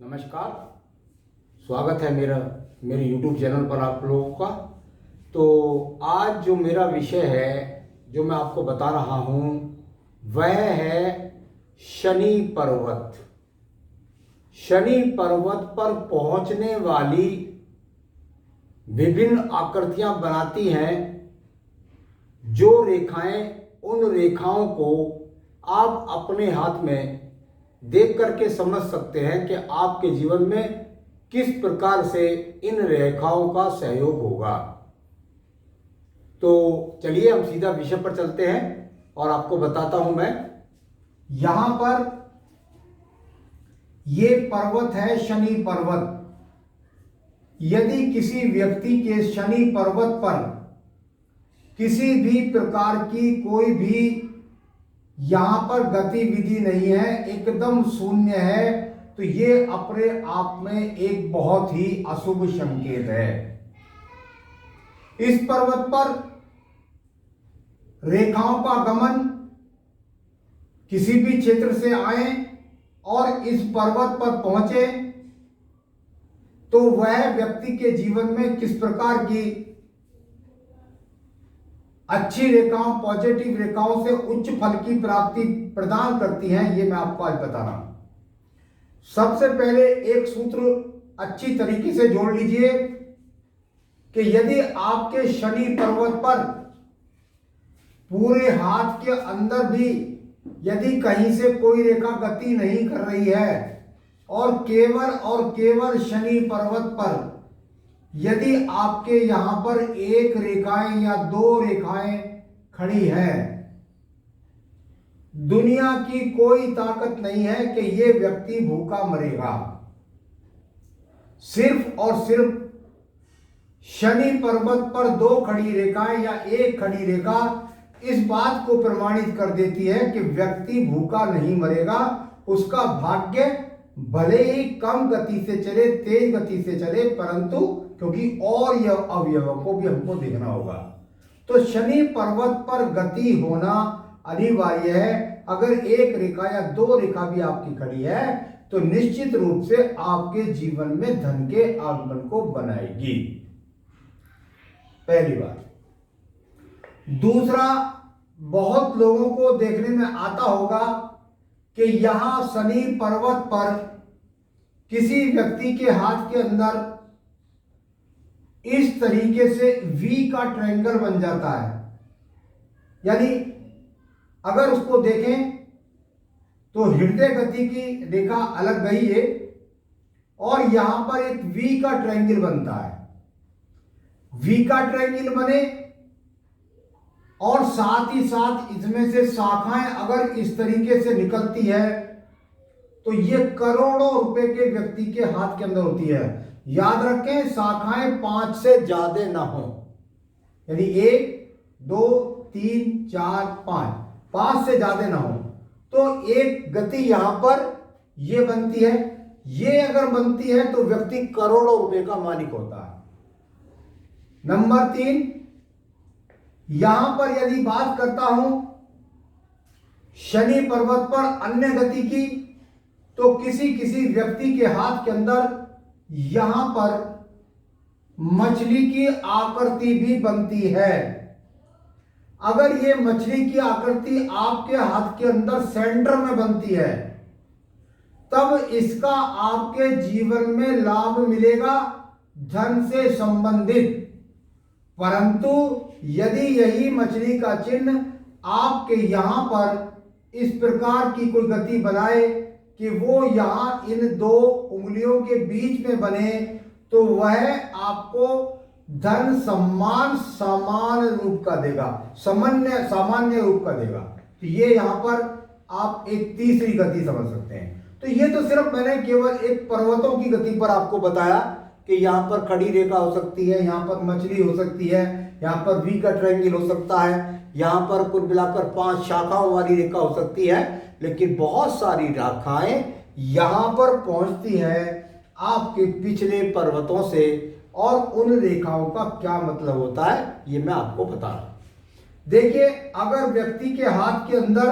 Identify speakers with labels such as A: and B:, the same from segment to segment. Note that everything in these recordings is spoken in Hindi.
A: नमस्कार। स्वागत है मेरे YouTube चैनल पर आप लोगों का। तो आज जो मेरा विषय है जो मैं आपको बता रहा हूँ वह है शनि पर्वत। शनि पर्वत पर पहुँचने वाली विभिन्न आकृतियाँ बनाती हैं जो रेखाएं, उन रेखाओं को आप अपने हाथ में देख करके समझ सकते हैं कि आपके जीवन में किस प्रकार से इन रेखाओं का सहयोग होगा। तो चलिए हम सीधा विषय पर चलते हैं और आपको बताता हूं। मैं यहां पर ये पर्वत है शनि पर्वत। यदि किसी व्यक्ति के शनि पर्वत पर किसी भी प्रकार की कोई भी यहां पर गतिविधि नहीं है, एकदम शून्य है, तो ये अपने आप में एक बहुत ही अशुभ संकेत है। इस पर्वत पर रेखाओं का गमन किसी भी क्षेत्र से आए और इस पर्वत पर पहुंचे तो वह व्यक्ति के जीवन में किस प्रकार की अच्छी रेखाओं, पॉजिटिव रेखाओं से उच्च फल की प्राप्ति प्रदान करती हैं, ये मैं आपको आज बता रहा हूं। सबसे पहले एक सूत्र अच्छी तरीके से जोड़ लीजिए कि यदि आपके शनि पर्वत पर पूरे हाथ के अंदर भी यदि कहीं से कोई रेखा गति नहीं कर रही है और केवल शनि पर्वत पर यदि आपके यहां पर एक रेखाएं या दो रेखाएं खड़ी है, दुनिया की कोई ताकत नहीं है कि यह व्यक्ति भूखा मरेगा। सिर्फ और सिर्फ शनि पर्वत पर दो खड़ी रेखाएं या एक खड़ी रेखा इस बात को प्रमाणित कर देती है कि व्यक्ति भूखा नहीं मरेगा। उसका भाग्य भले ही कम गति से चले, तेज गति से चले, परंतु क्योंकि और यह अवयवों को भी हमको देखना होगा, तो शनि पर्वत पर गति होना अनिवार्य है। अगर एक रेखा या दो रेखा भी आपकी खड़ी है तो निश्चित रूप से आपके जीवन में धन के आगमन को बनाएगी, पहली बात। दूसरा, बहुत लोगों को देखने में आता होगा कि यहां शनि पर्वत पर किसी व्यक्ति के हाथ के अंदर इस तरीके से वी का ट्रायंगल बन जाता है। यानी अगर उसको देखें तो हृदय गति की रेखा अलग गई है और यहां पर एक वी का ट्रायंगल बनता है। वी का ट्रायंगल बने और साथ ही साथ इसमें से शाखाएं अगर इस तरीके से निकलती है तो ये करोड़ों रुपए के व्यक्ति के हाथ के अंदर होती है। याद रखें, शाखाएं 5 से ज्यादा ना हो, यानी 1 2 3 4 5 से ज्यादा ना हो तो एक गति यहां पर ये बनती है। ये अगर बनती है तो व्यक्ति करोड़ों रुपए का मालिक होता है। नंबर 3, यहां पर यदि बात करता हूं शनि पर्वत पर अन्य गति की, तो किसी किसी व्यक्ति के हाथ के अंदर यहां पर मछली की आकृति भी बनती है। अगर ये मछली की आकृति आपके हाथ के अंदर सेंटर में बनती है तब इसका आपके जीवन में लाभ मिलेगा, धन से संबंधित। परंतु यदि यही मछली का चिन्ह आपके यहां पर इस प्रकार की कोई गति बनाए कि वो यहां इन दो उंगलियों के बीच में बने तो वह आपको धन सम्मान समान रूप का देगा, सामान्य रूप का देगा। तो ये यहां पर आप एक तीसरी गति समझ सकते हैं। तो ये तो सिर्फ मैंने केवल एक पर्वतों की गति पर आपको बताया कि यहां पर खड़ी रेखा हो सकती है, यहां पर मछली हो सकती है, यहां पर वी का ट्रायंगल हो सकता है, यहां पर कुल मिलाकर 5 शाखाओं वाली रेखा हो सकती है। लेकिन बहुत सारी रेखाएं यहां पर पहुंचती है आपके पिछले पर्वतों से, और उन रेखाओं का क्या मतलब होता है ये मैं आपको बता रहा हूं। देखिए, अगर व्यक्ति के हाथ के अंदर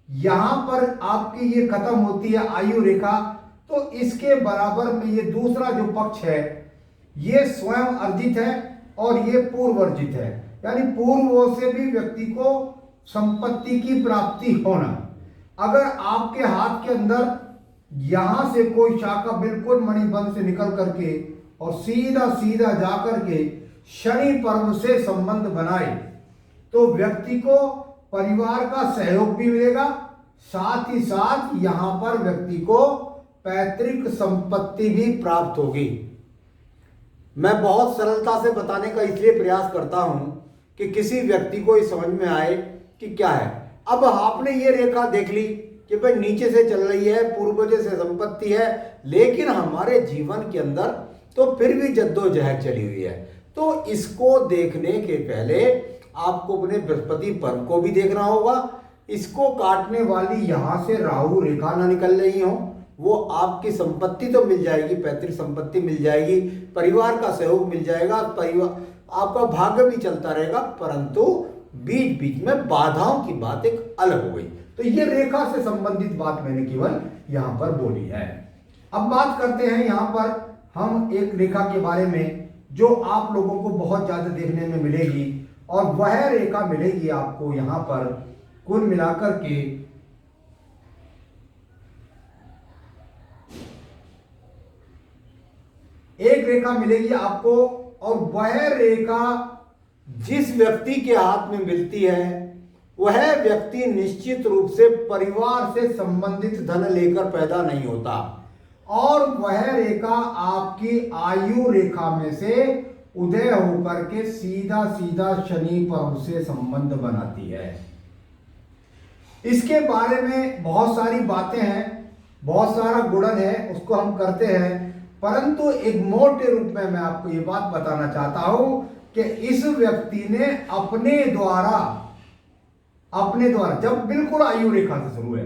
A: यहां पर आपकी ये खत्म होती है आयु रेखा, तो इसके बराबर में ये दूसरा जो पक्ष है ये स्वयं अर्जित है और ये पूर्व अर्जित है, यानी पूर्व से भी व्यक्ति को संपत्ति की प्राप्ति होना। अगर आपके हाथ के अंदर यहां से कोई शाखा बिल्कुल मणिबंध से निकल करके और सीधा सीधा जाकर के शनि पर्व से संबंध बनाए तो व्यक्ति को परिवार का सहयोग भी मिलेगा, साथ ही साथ यहां पर व्यक्ति को पैतृक संपत्ति भी प्राप्त होगी। मैं बहुत सरलता से बताने का इसलिए प्रयास करता हूं कि किसी व्यक्ति को ये समझ में आए कि क्या है। अब आपने ये रेखा देख ली कि भाई नीचे से चल रही है, पूर्वज से संपत्ति है, लेकिन हमारे जीवन के अंदर तो फिर भी जद्दोजहद चली हुई है। तो इसको देखने के पहले आपको अपने बृहस्पति पर्व को भी देखना होगा। इसको काटने वाली यहां से राहु रेखा ना निकल रही हो, वो आपकी संपत्ति तो मिल जाएगी, पैतृक संपत्ति मिल जाएगी, परिवार का सहयोग मिल जाएगा, परिवार आपका भाग्य भी चलता रहेगा, परंतु बीच बीच में बाधाओं की बात एक अलग हो गई। तो ये रेखा से संबंधित बात मैंने केवल यहां पर बोली है। अब बात करते हैं यहां पर हम एक रेखा के बारे में जो आप लोगों को बहुत ज्यादा देखने में मिलेगी, और वह रेखा मिलेगी आपको यहां पर कुल मिलाकर के एक रेखा मिलेगी आपको, और वह रेखा जिस व्यक्ति के हाथ में मिलती है वह व्यक्ति निश्चित रूप से परिवार से संबंधित धन लेकर पैदा नहीं होता, और वह रेखा आपकी आयु रेखा में से उदय होकर के सीधा सीधा शनि पर्व से संबंध बनाती है। इसके बारे में बहुत सारी बातें हैं, बहुत सारा गुणन है, उसको हम करते हैं, परंतु एक मोटे रूप में मैं आपको ये बात बताना चाहता हूं कि इस व्यक्ति ने अपने द्वारा जब बिल्कुल आयु रेखा से शुरू है,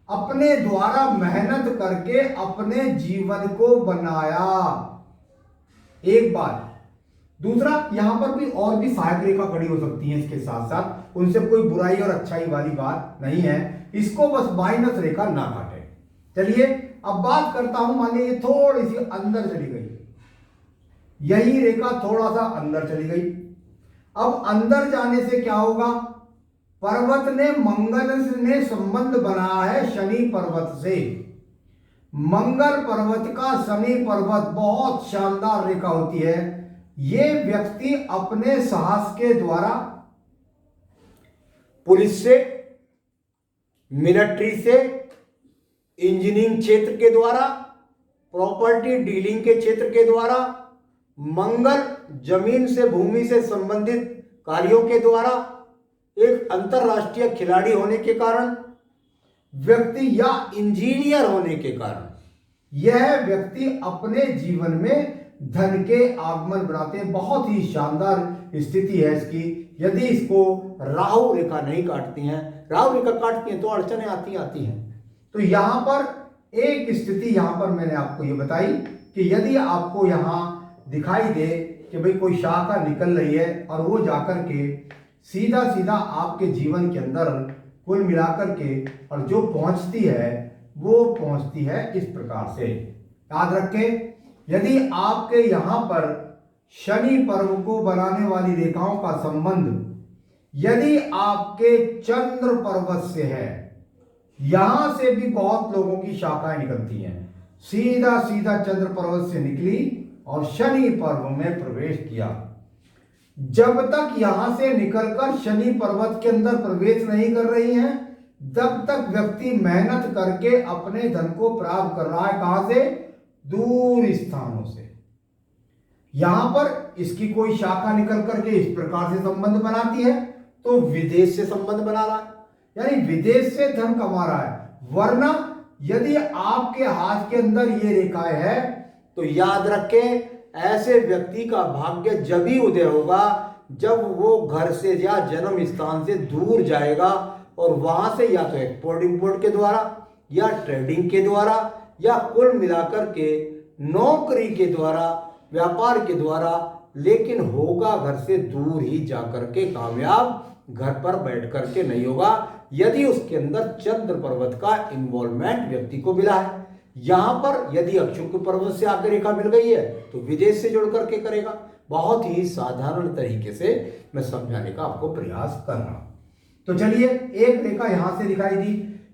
A: अपने द्वारा मेहनत करके अपने जीवन को बनाया। एक बात, दूसरा यहां पर भी और भी सहायक रेखा खड़ी हो सकती है इसके साथ साथ, उनसे कोई बुराई और अच्छाई वाली बात नहीं है, इसको बस माइनस रेखा ना काटे। चलिए अब बात करता हूं, मान लीजिए थोड़ी सी अंदर चली गई, यही रेखा थोड़ा सा अंदर चली गई। अब अंदर जाने से क्या होगा, पर्वत ने मंगल ने संबंध बनाया है शनि पर्वत से। मंगल पर्वत का शनि पर्वत बहुत शानदार रेखा होती है। ये व्यक्ति अपने साहस के द्वारा पुलिस से, मिलिट्री से, इंजीनियरिंग क्षेत्र के द्वारा, प्रॉपर्टी डीलिंग के क्षेत्र के द्वारा, मंगल जमीन से भूमि से संबंधित कार्यों के द्वारा, एक अंतरराष्ट्रीय खिलाड़ी होने के कारण व्यक्ति या इंजीनियर होने के कारण यह व्यक्ति अपने जीवन में धन के आगमन बनाते हैं। बहुत ही शानदार स्थिति है इसकी। यदि इसको राहु रेखा नहीं काटती हैं, राहु रेखा काटती हैं तो अड़चनें आती हैं। तो यहां पर एक स्थिति यहां पर मैंने आपको ये बताई कि यदि आपको यहां दिखाई दे कि भाई कोई शाखा निकल रही है और वो जाकर के सीधा सीधा आपके जीवन के अंदर कुल मिलाकर के और जो पहुंचती है वो पहुंचती है इस प्रकार से। याद रखें, यदि आपके यहां पर शनि पर्व को बनाने वाली रेखाओं का संबंध यदि आपके चंद्र पर्वत से है, यहां से भी बहुत लोगों की शाखाएं निकलती हैं, सीधा सीधा चंद्र पर्वत से निकली और शनि पर्व में प्रवेश किया। जब तक यहां से निकलकर शनि पर्वत के अंदर प्रवेश नहीं कर रही हैं, तब तक व्यक्ति मेहनत करके अपने धन को प्राप्त कर रहा है। कहां से? दूर स्थानों से। यहां पर इसकी कोई शाखा निकल करके इस प्रकार से संबंध बनाती है तो विदेश से संबंध बना रहा है, यानी विदेश से धन कमा रहा है। वरना यदि आपके हाथ के अंदर ये रेखाएं है तो याद रखें, ऐसे व्यक्ति का भाग्य जब ही उदय होगा जब वो घर से या जन्म स्थान से दूर जाएगा और वहां से या तो एक्सपोर्ट इंपोर्ट के द्वारा या ट्रेडिंग के द्वारा या कुल मिलाकर के नौकरी के द्वारा, व्यापार के द्वारा, लेकिन होगा घर से दूर ही जाकर के कामयाब, घर पर बैठ करके नहीं होगा। यदि उसके अंदर चंद्र पर्वत का इन्वॉल्वमेंट व्यक्ति को मिला है, यहां पर यदि शुक्र पर्वत से आकर रेखा मिल गई है तो विदेश से जुड़ करके करेगा। बहुत ही साधारण तरीके से मैं समझाने का आपको प्रयास कर रहा हूं। तो चलिए, एक रेखा यहां से दिखाई दी,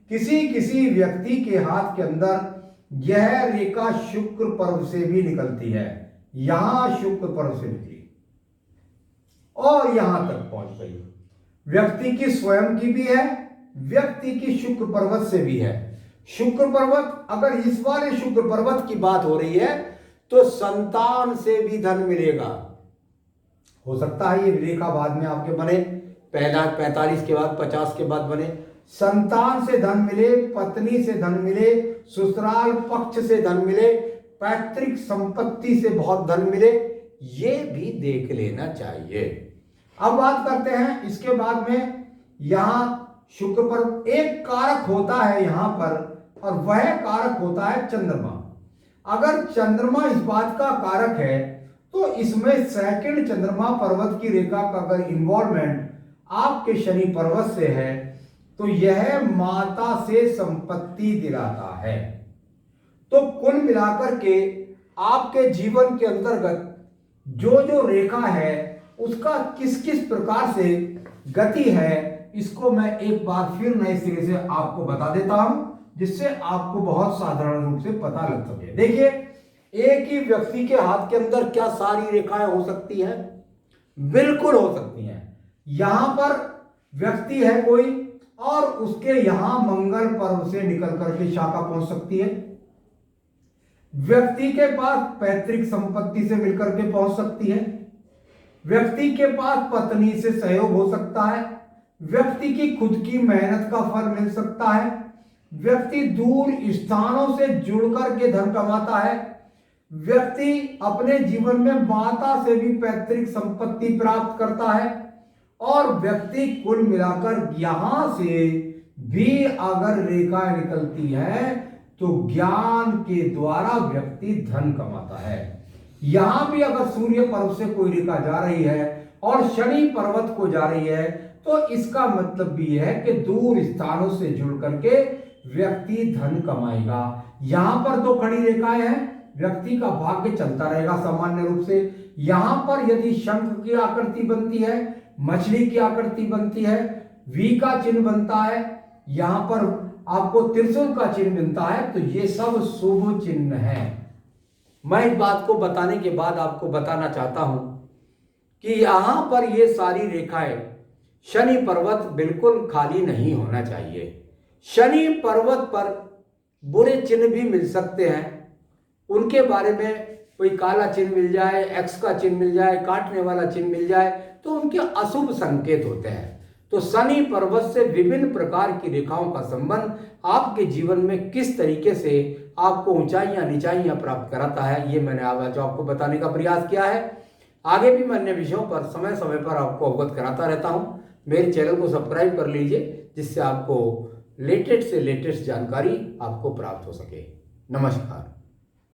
A: किसी किसी व्यक्ति के हाथ के अंदर यह रेखा शुक्र पर्व से भी निकलती है। यहां शुक्र पर्व से निकली और यहां तक पहुंच गई। व्यक्ति की स्वयं की भी है, व्यक्ति की शुक्र पर्वत से भी है। शुक्र पर्वत, अगर इस वाले शुक्र पर्वत की बात हो रही है तो संतान से भी धन मिलेगा। हो सकता है ये रेखा बाद में आपके बने, पहला 45 के बाद 50 के बाद बने। संतान से धन मिले, पत्नी से धन मिले, ससुराल पक्ष से धन मिले, पैतृक संपत्ति से बहुत धन मिले, ये भी देख लेना चाहिए। अब बात करते हैं इसके बाद में, यहां शुक्र पर एक कारक होता है यहां पर, और वह कारक होता है चंद्रमा। अगर चंद्रमा इस बात का कारक है तो इसमें सेकंड चंद्रमा पर्वत की रेखा का अगर इन्वॉल्वमेंट आपके शनि पर्वत से है तो यह माता से संपत्ति दिलाता है। तो कुल मिलाकर के आपके जीवन के अंतर्गत जो जो रेखा है उसका किस किस प्रकार से गति है, इसको मैं एक बार फिर नए सिरे से आपको बता देता हूं, जिससे आपको बहुत साधारण रूप से पता लग सके। देखिए, एक ही व्यक्ति के हाथ के अंदर क्या सारी रेखाएं हो सकती हैं? बिल्कुल हो सकती हैं। यहां पर व्यक्ति है कोई और उसके यहां मंगल पर्व से निकल करके शाखा पहुंच सकती है। व्यक्ति के पास पैतृक संपत्ति से मिलकर के पहुंच सकती है। व्यक्ति के पास पत्नी से सहयोग हो सकता है। व्यक्ति की खुद की मेहनत का फल मिल सकता है। व्यक्ति दूर स्थानों से जुड़कर के धन कमाता है। व्यक्ति अपने जीवन में माता से भी पैतृक संपत्ति प्राप्त करता है। और व्यक्ति कुल मिलाकर यहां से भी अगर रेखाएं निकलती है तो ज्ञान के द्वारा व्यक्ति धन कमाता है। यहां भी अगर सूर्य पर्व से कोई रेखा जा रही है और शनि पर्वत को जा रही है तो इसका मतलब भी है कि दूर स्थानों से जुड़ करके व्यक्ति धन कमाएगा। यहां पर दो खड़ी रेखाएं हैं, व्यक्ति का भाग्य चलता रहेगा सामान्य रूप से। यहां पर यदि शंख की आकृति बनती है, मछली की आकृति बनती है, वी का चिन्ह बनता है, यहां पर आपको त्रिशूल का चिन्ह मिलता है, तो ये सब शुभ चिन्ह है। मैं इस बात को बताने के बाद आपको बताना चाहता हूं कि यहां पर ये सारी रेखाएं, शनि पर्वत बिल्कुल खाली नहीं होना चाहिए। शनि पर्वत पर बुरे चिन्ह भी मिल सकते हैं, उनके बारे में कोई काला चिन्ह मिल जाए, एक्स का चिन्ह मिल जाए, काटने वाला चिन्ह मिल जाए तो उनके अशुभ संकेत होते हैं। तो शनि पर्वत से विभिन्न प्रकार की रेखाओं का संबंध आपके जीवन में किस तरीके से आपको ऊंचाइयां नीचाइयां प्राप्त कराता है, ये मैंने आज आपको बताने का प्रयास किया है। आगे भी मैं अन्य विषयों पर समय समय पर आपको अवगत कराता रहता हूं। मेरे चैनल को सब्सक्राइब कर लीजिए, जिससे आपको लेटेस्ट से लेटेस्ट जानकारी आपको प्राप्त हो सके। नमस्कार।